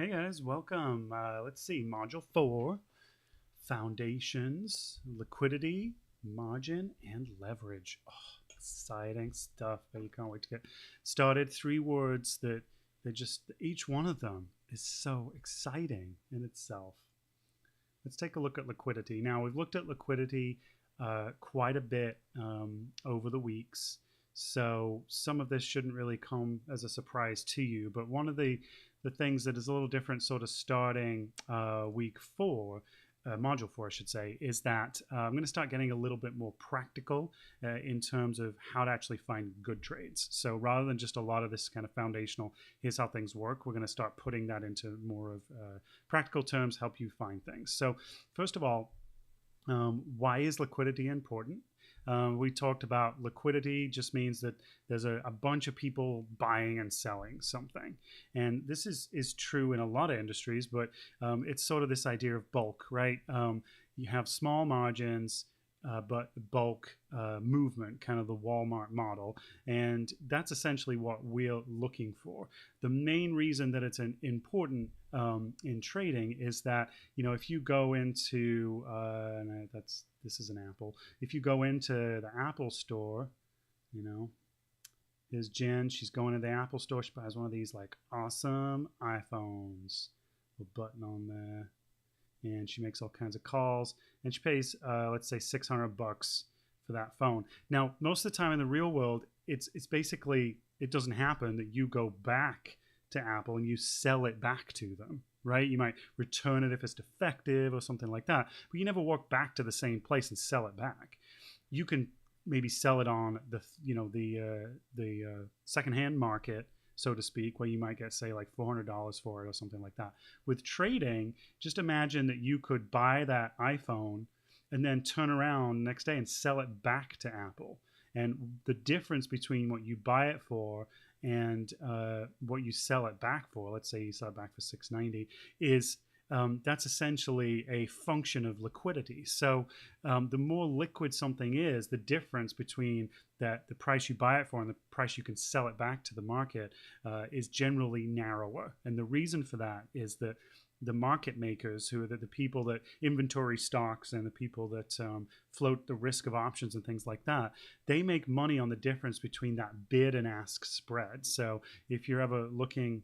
Hey guys, welcome. Let's see, Module 4, Foundations, Liquidity, Margin, and Leverage. Oh, exciting stuff. You can't wait to get started. Three words that just, each one of them is so exciting in itself. Let's take a look at liquidity. Now, we've looked at liquidity quite a bit over the weeks, so some of this shouldn't really come as a surprise to you. But one of the things that is a little different, sort of starting week 4, module 4, I should say, is that I'm going to start getting a little bit more practical in terms of how to actually find good trades. So rather than just a lot of this kind of foundational, here's how things work, we're going to start putting that into more of practical terms, help you find things. So first of all, why is liquidity important? We talked about liquidity just means that there's a bunch of people buying and selling something. And this is true in a lot of industries, but it's sort of this idea of bulk, right? You have small margins, but bulk movement, kind of the Walmart model. And that's essentially what we're looking for. The main reason that it's important in trading is that, you know, if you go into, this is an Apple. If you go into the Apple store, you know, there's Jen. She's going to the Apple store. She buys one of these like awesome iPhones. A button on there. And she makes all kinds of calls. And she pays, let's say, $600 for that phone. Now, most of the time in the real world, it's basically, it doesn't happen that you go back to Apple and you sell it back to them. Right? You might return it if it's defective or something like that, but you never walk back to the same place and sell it back. You can maybe sell it on the secondhand market, so to speak, where you might get, say, like $400 for it or something like that. With trading, just imagine that you could buy that iPhone and then turn around next day and sell it back to Apple. And the difference between what you buy it for and what you sell it back for, let's say you sell it back for $690, is that's essentially a function of liquidity. So the more liquid something is, the difference between the price you buy it for and the price you can sell it back to the market is generally narrower. And the reason for that is that the market makers, who are the people that inventory stocks and the people that float the risk of options and things like that, they make money on the difference between that bid and ask spread. So if you're ever looking,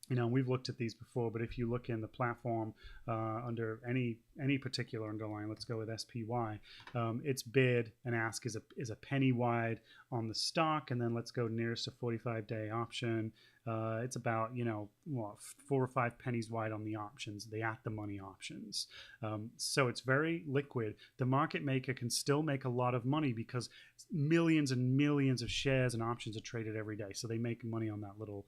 you know, we've looked at these before, but if you look in the platform under any particular underlying, let's go with SPY, its bid and ask is a penny wide on the stock, and then let's go nearest to 45-day option. It's about, you know, 4 or 5 pennies wide on the options, the at-the-money options. So it's very liquid. The market maker can still make a lot of money because millions and millions of shares and options are traded every day. So they make money on that little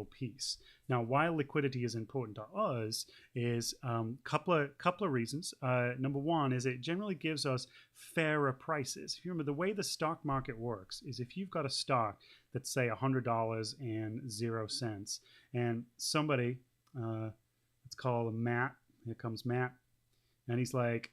piece. Now, why liquidity is important to us is couple of reasons. Number one is it generally gives us fairer prices. If you remember, the way the stock market works is if you've got a stock that's, say, $100.00, and somebody, let's call him Matt. Here comes Matt, and he's like,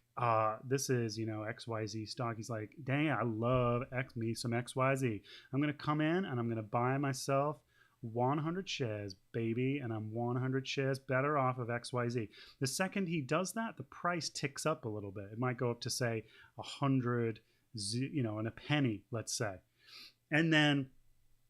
this is, you know, XYZ stock. He's like, dang, I love me some XYZ. I'm gonna come in and I'm gonna buy myself 100 shares, baby, and I'm 100 shares better off of XYZ. The second he does that, the price ticks up a little bit. It might go up to, say, 100, you know, and a penny, let's say. And then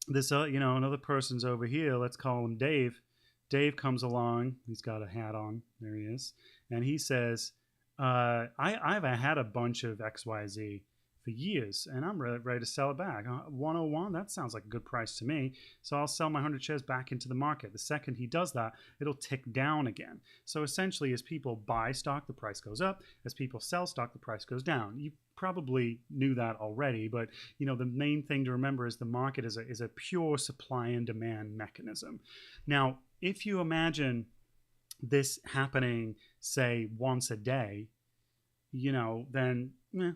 this, you know, another person's over here. Let's call him Dave. Dave comes along. He's got a hat on. There he is. And he says, I've had a bunch of XYZ for years, and I'm ready to sell it back. 101, that sounds like a good price to me. So I'll sell my 100 shares back into the market. The second he does that, it'll tick down again. So essentially, as people buy stock, the price goes up. As people sell stock, the price goes down. You probably knew that already, but you know, the main thing to remember is the market is a pure supply and demand mechanism. Now, if you imagine this happening, say, once a day, you know, then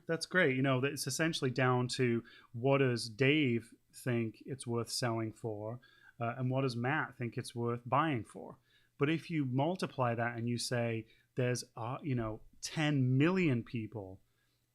that's great. You know, it's essentially down to what does Dave think it's worth selling for, and what does Matt think it's worth buying for. But if you multiply that and you say there's, you know, 10 million people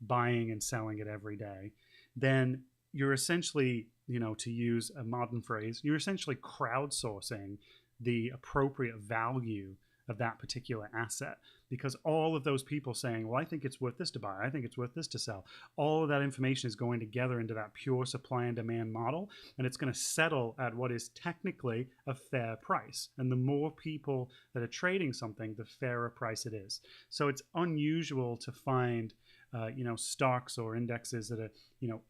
buying and selling it every day, then you're essentially, you know, to use a modern phrase, you're essentially crowdsourcing the appropriate value of that particular asset, because all of those people saying, well, I think it's worth this to buy, I think it's worth this to sell, all of that information is going together into that pure supply and demand model, and it's going to settle at what is technically a fair price. And the more people that are trading something, the fairer price it is. So it's unusual to find stocks or indexes that are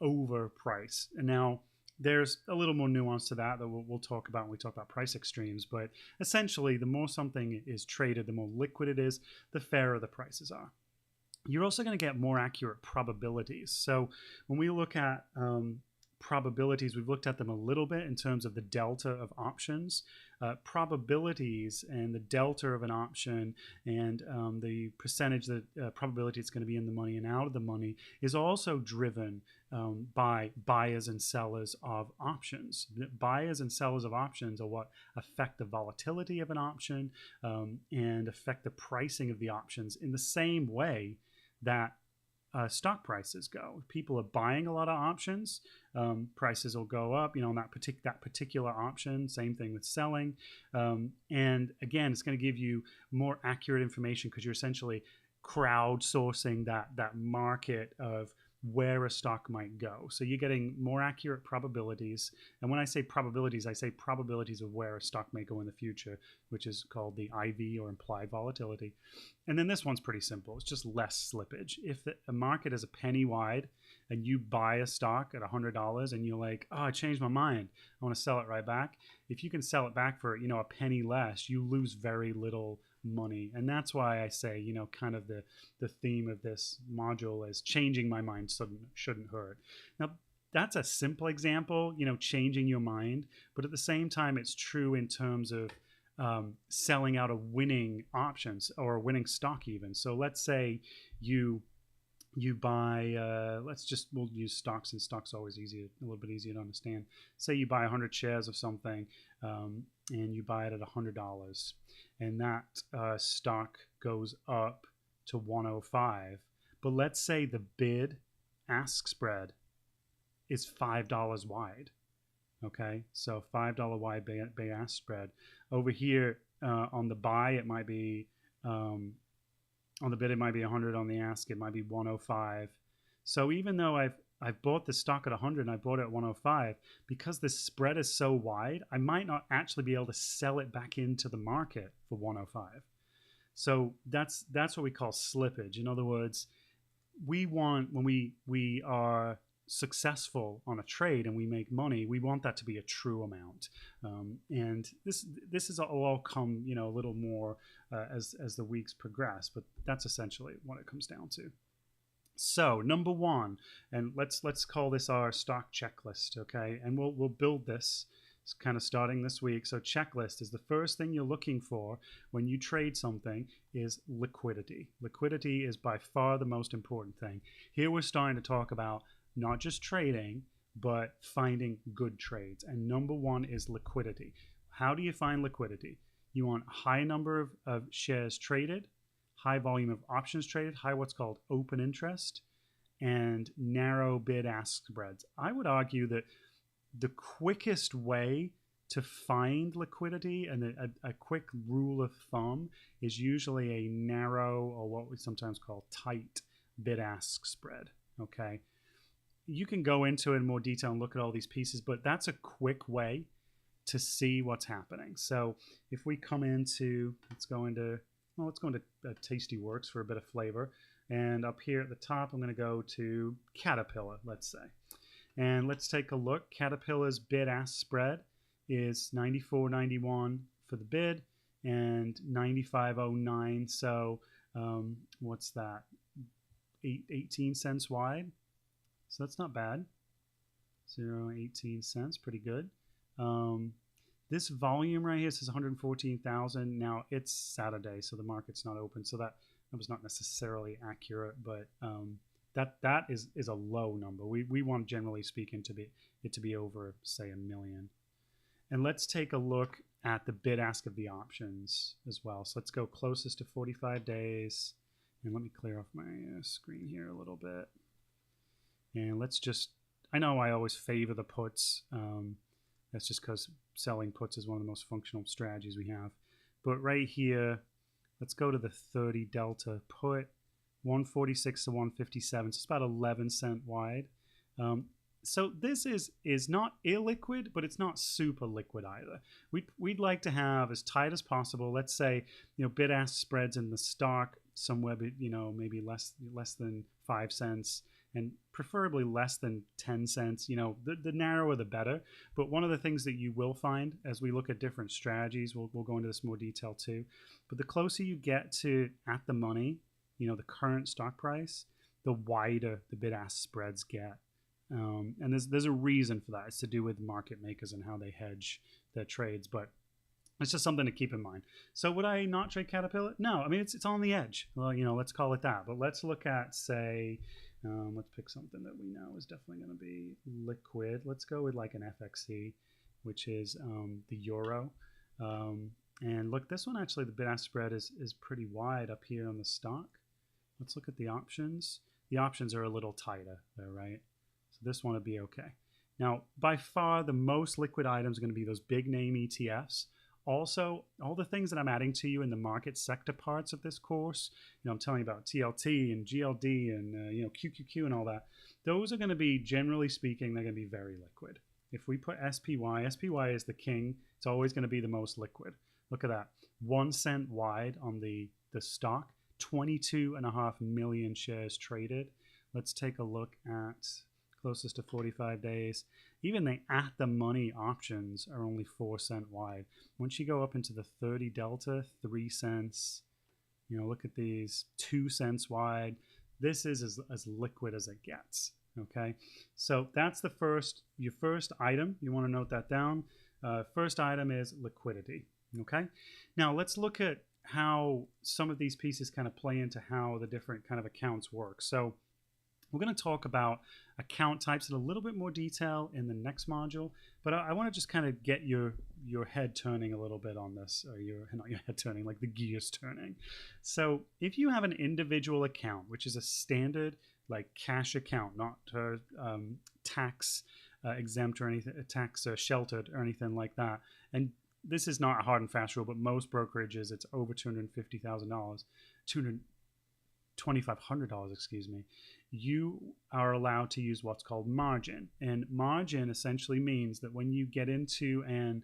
overpriced. And now there's a little more nuance to that we'll talk about when we talk about price extremes. But essentially, the more something is traded, the more liquid it is, the fairer the prices are. You're also going to get more accurate probabilities. So when we look at probabilities, we've looked at them a little bit in terms of the delta of options. Probabilities and the delta of an option and the percentage that probability it's going to be in the money and out of the money is also driven by buyers and sellers of options. Buyers and sellers of options are what affect the volatility of an option and affect the pricing of the options in the same way that stock prices go. If people are buying a lot of options, prices will go up, on that particular option. Same thing with selling. And again, it's going to give you more accurate information because you're essentially crowdsourcing that market of where a stock might go. So you're getting more accurate probabilities. And when I say probabilities of where a stock may go in the future, which is called the IV or implied volatility. And then this one's pretty simple. It's just less slippage. If a market is a penny wide and you buy a stock at $100 and you're like, oh, I changed my mind, I want to sell it right back. If you can sell it back for, a penny less, you lose very little money. And that's why I say, kind of the theme of this module is changing my mind shouldn't hurt. Now, that's a simple example, changing your mind. But at the same time, it's true in terms of selling out a winning options or a winning stock even. So let's say you buy, we'll use stocks, and stocks are always a little bit easier to understand. Say you buy 100 shares of something and you buy it at $100 and that stock goes up to 105. But let's say the bid ask spread is $5 wide. Okay, so $5 wide bid ask spread. Over here on the buy, it might be on the bid, it might be 100. On the ask, it might be 105. So even though I've bought the stock at 100 and I bought it at 105, because the spread is so wide, I might not actually be able to sell it back into the market for 105. So that's what we call slippage. In other words, we want, when we are successful on a trade and we make money, we want that to be a true amount. And this is all come a little more as the weeks progress, but that's essentially what it comes down to. So number one, and let's call this our stock checklist, okay? And we'll build this. It's kind of starting this week. So checklist is the first thing you're looking for when you trade something is liquidity. Liquidity is by far the most important thing. Here we're starting to talk about not just trading, but finding good trades. And number one is liquidity. How do you find liquidity? You want a high number of shares traded, high volume of options traded, high what's called open interest, and narrow bid-ask spreads. I would argue that the quickest way to find liquidity and a quick rule of thumb is usually a narrow, or what we sometimes call tight, bid-ask spread, okay? You can go into it in more detail and look at all these pieces, but that's a quick way to see what's happening. So if we come into, let's go into Tasty Works for a bit of flavor. And up here at the top, I'm going to go to Caterpillar, let's say. And let's take a look. Caterpillar's bid-ask spread is 94.91 for the bid and 95.09. So what's that? 18 cents wide. So that's not bad. 0.18 cents, pretty good. This volume right here says 114,000. Now it's Saturday, so the market's not open. So that was not necessarily accurate, but that is a low number. We want, generally speaking, to be over, say, 1 million. And let's take a look at the bid ask of the options as well. So let's go closest to 45 days. And let me clear off my screen here a little bit. And let's just, I know I always favor the puts, That's just because selling puts is one of the most functional strategies we have. But right here, let's go to the 30 delta put, 146 to 157. So it's about 11 cent wide. So this is not illiquid, but it's not super liquid either. We'd like to have as tight as possible. Let's say, bid ask spreads in the stock somewhere, maybe less than 5 cents, and preferably less than 10 cents. The narrower the better. But one of the things that you will find as we look at different strategies, we'll go into this in more detail too, but the closer you get to at the money, the current stock price, the wider the bid ask spreads get. And there's a reason for that. It's to do with market makers and how they hedge their trades, but it's just something to keep in mind. So would I not trade Caterpillar? No, I mean it's on the edge. Well, let's call it that. But let's look at, say, let's pick something that we know is definitely going to be liquid. Let's go with like an FXE, which is the euro. And look, this one actually, the bid-ask spread is pretty wide up here on the stock. Let's look at the options. The options are a little tighter there, right? So this one would be okay. Now, by far, the most liquid items are going to be those big name ETFs. Also, all the things that I'm adding to you in the market sector parts of this course, I'm telling you about TLT and GLD and QQQ and all that. Those are going to be, generally speaking, they're going to be very liquid. If we put SPY, SPY is the king. It's always going to be the most liquid. Look at that, 1 cent wide on the stock, 22.5 million shares traded. Let's take a look at closest to 45 days. Even the at the money options are only 4 cent wide. Once you go up into the 30 delta, 3 cents. Look at these, 2 cents wide. This is as liquid as it gets. Okay, so that's your first item. You want to note that down. First item is liquidity. Okay, now let's look at how some of these pieces kind of play into how the different kind of accounts work. So we're going to talk about account types in a little bit more detail in the next module, but I want to just kind of get your head turning a little bit on this, or not your head turning, like the gears turning. So if you have an individual account, which is a standard like cash account, not tax exempt or anything, tax sheltered or anything like that, and this is not a hard and fast rule, but most brokerages, it's over $250,000, $2,500, excuse me, you are allowed to use what's called margin. And margin essentially means that when you get into an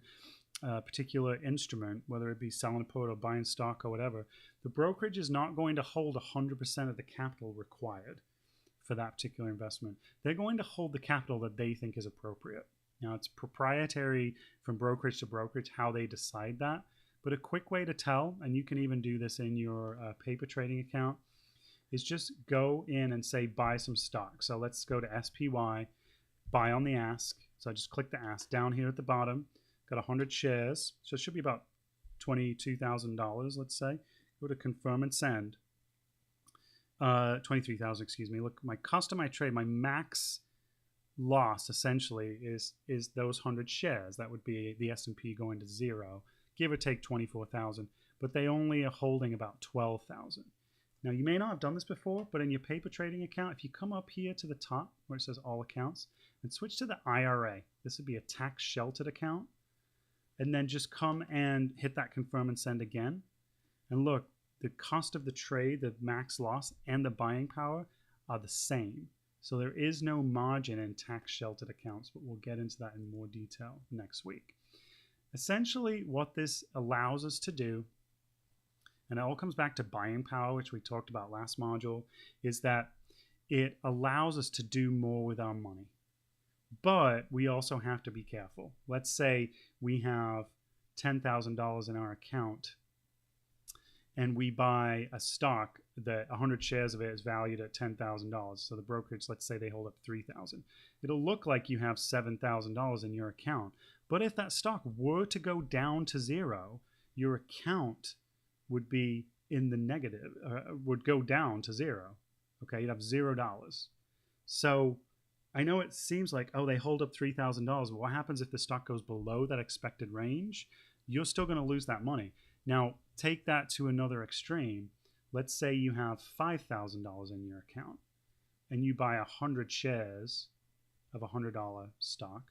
particular instrument, whether it be selling a put or buying stock or whatever, the brokerage is not going to hold 100% of the capital required for that particular investment. They're going to hold the capital that they think is appropriate. Now, it's proprietary from brokerage to brokerage how they decide that, but a quick way to tell, and you can even do this in your paper trading account, is just go in and say buy some stock. So let's go to SPY, buy on the ask. So I just click the ask down here at the bottom, got 100 shares, so it should be about $22,000, let's say. Go to confirm and send. 23,000, excuse me. Look, my cost of my trade, my max loss essentially is those 100 shares. That would be the S&P going to zero, give or take 24,000, but they only are holding about 12,000. Now, you may not have done this before, but in your paper trading account, if you come up here to the top where it says all accounts and switch to the IRA, this would be a tax sheltered account, and then just come and hit that confirm and send again. And look, the cost of the trade, the max loss, and the buying power are the same. So there is no margin in tax sheltered accounts, but we'll get into that in more detail next week. Essentially, what this allows us to do, and it all comes back to buying power, which we talked about last module, is that it allows us to do more with our money. But we also have to be careful. Let's say we have $10,000 in our account and we buy a stock that 100 shares of it is valued at $10,000. So the brokerage, let's say they hold up 3,000. It'll look like you have $7,000 in your account. But if that stock were to go down to zero, your account would be in the negative, would go down to zero. Okay, you'd have $0. So I know it seems like, oh, they hold up $3,000. But what happens if the stock goes below that expected range? You're still going to lose that money. Now, take that to another extreme. Let's say you have $5,000 in your account and you buy 100 shares of a $100 stock.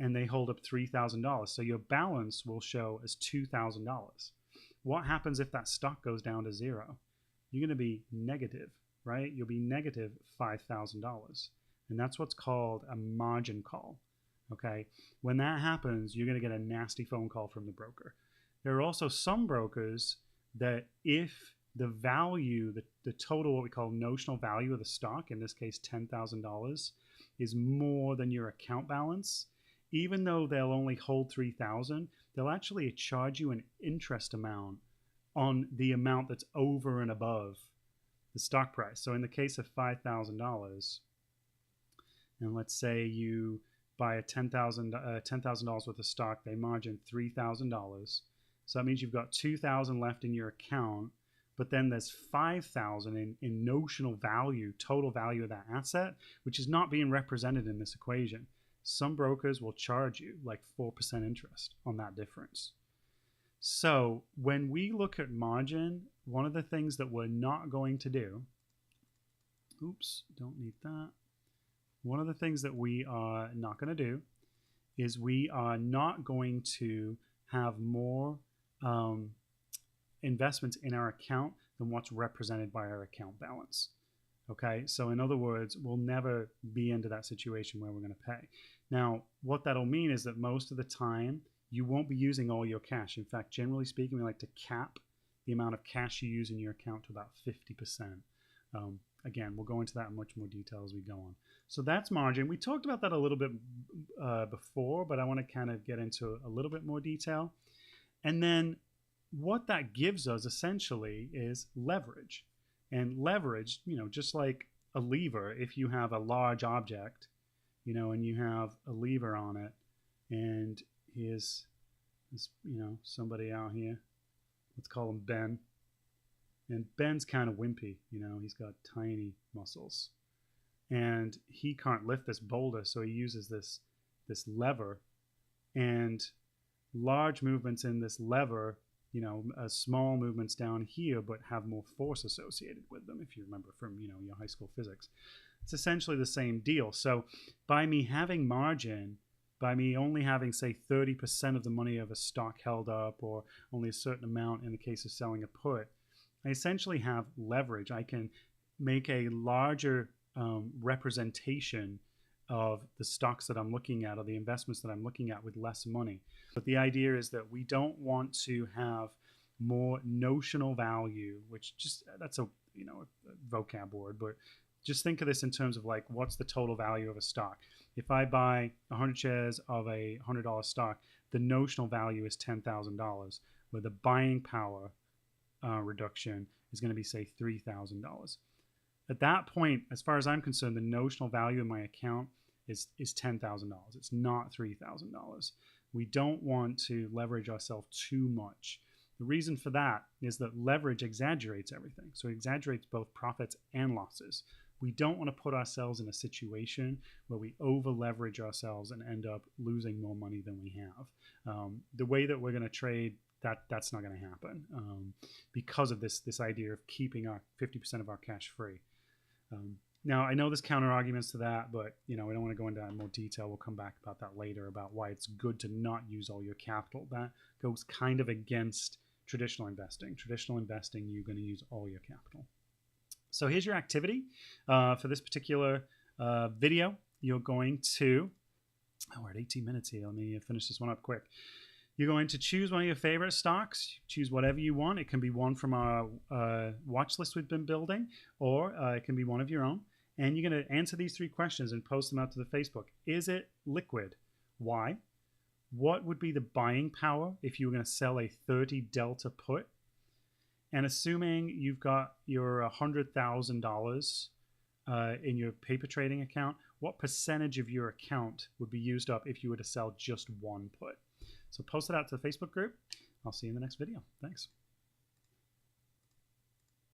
and they hold up $3,000. So your balance will show as $2,000. What happens if that stock goes down to zero? You're going to be negative, right? You'll be negative $5,000. And that's what's called a margin call. Okay. When that happens, you're going to get a nasty phone call from the broker. There are also some brokers that if the value, the total, what we call notional value of the stock, in this case $10,000, is more than your account balance, even though they'll only hold $3,000, they'll actually charge you an interest amount on the amount that's over and above the stock price. So in the case of $5,000, and let's say you buy a $10,000 worth of stock, they margin $3,000. So that means you've got $2,000 left in your account, but then there's $5,000 in notional value, total value of that asset, which is not being represented in this equation. Some brokers will charge you like 4% interest on that difference. So when we look at margin, one of the things that we're not going to do, oops, don't need that. One of the things that we are not going to do is we are not going to have more investments in our account than what's represented by our account balance. Okay, so in other words, we'll never be into that situation where we're going to pay. Now, what that'll mean is that most of the time, you won't be using all your cash. In fact, generally speaking, we like to cap the amount of cash you use in your account to about 50%. Again, we'll go into that in much more detail as we go on. So that's margin. We talked about that a little bit before, but I want to kind of get into a little bit more detail. And then what that gives us essentially is leverage. And leverage, you know, just like a lever, if you have a large object, you know, and you have a lever on it, and here's this, you know, somebody out here, let's call him Ben. And Ben's kind of wimpy, you know, he's got tiny muscles. And he can't lift this boulder, so he uses this lever. And large movements in this lever, you know, small movements down here, but have more force associated with them, if you remember from, you know, your high school physics. It's essentially the same deal. So by me having margin, by me only having, say, 30% of the money of a stock held up, or only a certain amount in the case of selling a put, I essentially have leverage. I can make a larger representation of the stocks that I'm looking at, or the investments that I'm looking at, with less money. But the idea is that we don't want to have more notional value, which just, that's a, you know, a vocab word, but just think of this in terms of like, what's the total value of a stock? If I buy 100 shares of a $100 stock, the notional value is $10,000, where the buying power reduction is going to be, say, $3,000. At that point, as far as I'm concerned, the notional value in my account is $10,000. It's not $3,000. We don't want to leverage ourselves too much. The reason for that is that leverage exaggerates everything. So it exaggerates both profits and losses. We don't want to put ourselves in a situation where we over leverage ourselves and end up losing more money than we have. The way that we're going to trade, that's not going to happen because of this idea of keeping our 50% of our cash free. Now, I know there's counter arguments to that, but you know, we don't want to go into that in more detail. We'll come back about that later, about why it's good to not use all your capital. That goes kind of against traditional investing. Traditional investing, you're going to use all your capital. So here's your activity for this particular video. You're going to, we're at 18 minutes here. Let me finish this one up quick. You're going to choose one of your favorite stocks. Choose whatever you want. It can be one from our watch list we've been building, or it can be one of your own. And you're going to answer these 3 questions and post them out to the Facebook. Is it liquid? Why? What would be the buying power if you were going to sell a 30 delta put? And assuming you've got your $100,000 in your paper trading account, what percentage of your account would be used up if you were to sell just one put? So post it out to the Facebook group. I'll see you in the next video. Thanks.